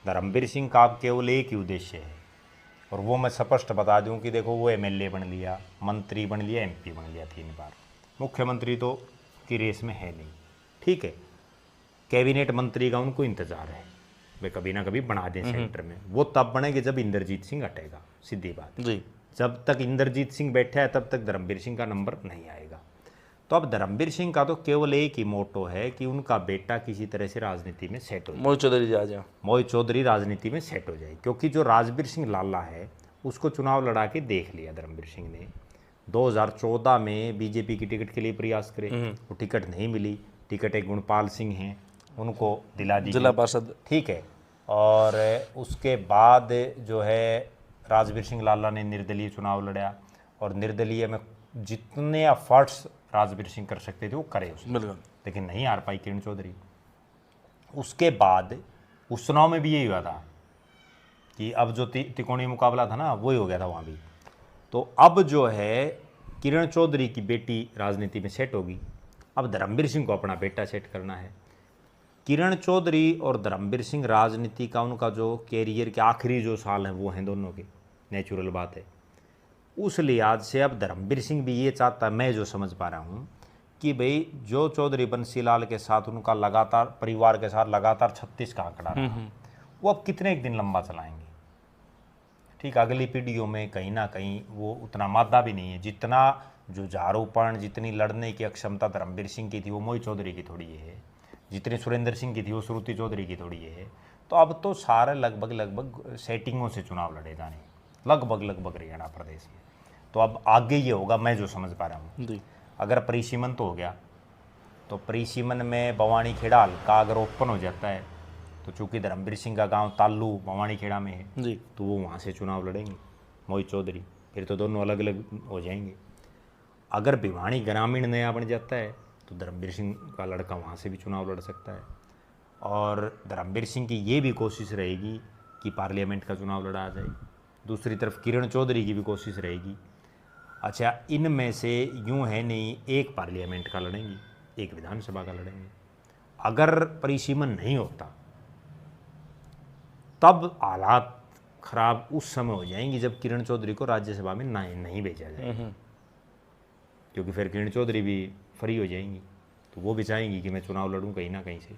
धर्मवीर सिंह का केवल एक ही उद्देश्य है, और वो मैं स्पष्ट बता दूं कि देखो, वो एमएलए बन लिया, मंत्री बन लिया, एमपी बन लिया 3 बार, मुख्यमंत्री तो की रेस में है नहीं, ठीक है। कैबिनेट मंत्री का उनको इंतजार है, वे कभी ना कभी बना दें सेंटर में। वो तब बनेंगे जब इंद्रजीत सिंह हटेगा, सीधी बात जी। जब तक इंद्रजीत सिंह बैठा है तब तक धर्मवीर सिंह का नंबर नहीं आएगा। तो अब धर्मवीर सिंह का तो केवल एक ही मोटो है कि उनका बेटा किसी तरह से राजनीति में सेट हो जाए, मोहित चौधरी जी आ जाए, मोहित चौधरी राजनीति में सेट हो जाए। क्योंकि जो राजवीर सिंह लाला है उसको चुनाव लड़ा के देख लिया धर्मवीर सिंह ने। 2014 में बीजेपी की टिकट के लिए प्रयास करे, वो टिकट नहीं मिली। टिकट एक गुणपाल सिंह हैं, उनको दिला दी जिला पार्षद, ठीक है। और उसके बाद जो है राजवीर सिंह लाला ने निर्दलीय चुनाव लड़ा, और निर्दलीय में जितने एफर्ट्स राजवीर सिंह कर सकते थे वो करे उसने, बिल्कुल, लेकिन नहीं हार पाई किरण चौधरी। उसके बाद उस चुनाव में भी यही हुआ था कि अब जो तिकोनी मुकाबला था ना, वही हो गया था वहाँ भी। तो अब जो है किरण चौधरी की बेटी राजनीति में सेट होगी, अब धर्मवीर सिंह को अपना बेटा सेट करना है। किरण चौधरी और धर्मवीर सिंह राजनीति का उनका जो कैरियर के आखिरी जो साल हैं वो हैं दोनों के, नेचुरल बात है। उस लिहाज से अब धर्मवीर सिंह भी ये चाहता है, मैं जो समझ पा रहा हूँ, कि भाई जो चौधरी बंसीलाल के साथ उनका लगातार परिवार के साथ लगातार 36 का आंकड़ा रहा, वो अब कितने एक दिन लंबा चलाएंगे। ठीक, अगली पीढ़ियों में कहीं ना कहीं वो उतना मादा भी नहीं है जितना जो झारूपन, जितनी लड़ने की अक्षमता धर्मवीर सिंह की थी वो मोहित चौधरी की थोड़ी है, जितनी सुरेंद्र सिंह की थी वो श्रुति चौधरी की थोड़ी है। तो अब तो सारे लगभग सेटिंगों से चुनाव लड़े जाने, लगभग हरियाणा प्रदेश में। तो अब आगे ये होगा, मैं जो समझ पा रहा हूँ जी। अगर परिसीमन तो हो गया, तो परिसीमन में भवानी खेड़ा हल्का अगर ओपन हो जाता है, तो चूंकि धर्मवीर सिंह का गांव तालू भवानी खेड़ा में है जी, तो वो वहाँ से चुनाव लड़ेंगे मोहित चौधरी, फिर तो दोनों अलग अलग हो जाएंगे। अगर भिवानी ग्रामीण नया बन जाता है तो धर्मवीर सिंह का लड़का वहाँ से भी चुनाव लड़ सकता है, और धर्मवीर सिंह की ये भी कोशिश रहेगी कि पार्लियामेंट का चुनाव लड़ा जाए। दूसरी तरफ किरण चौधरी की भी कोशिश रहेगी। अच्छा, इनमें से यूं है नहीं, एक पार्लियामेंट का लड़ेंगी, एक विधानसभा का लड़ेंगे। अगर परिसीमन नहीं होता तब हालात खराब उस समय हो जाएंगी जब किरण चौधरी को राज्यसभा में नहीं भेजा जाए, क्योंकि फिर किरण चौधरी भी फ्री हो जाएंगी, तो वो भी चाहेंगी कि मैं चुनाव लड़ूं कहीं ना कहीं से।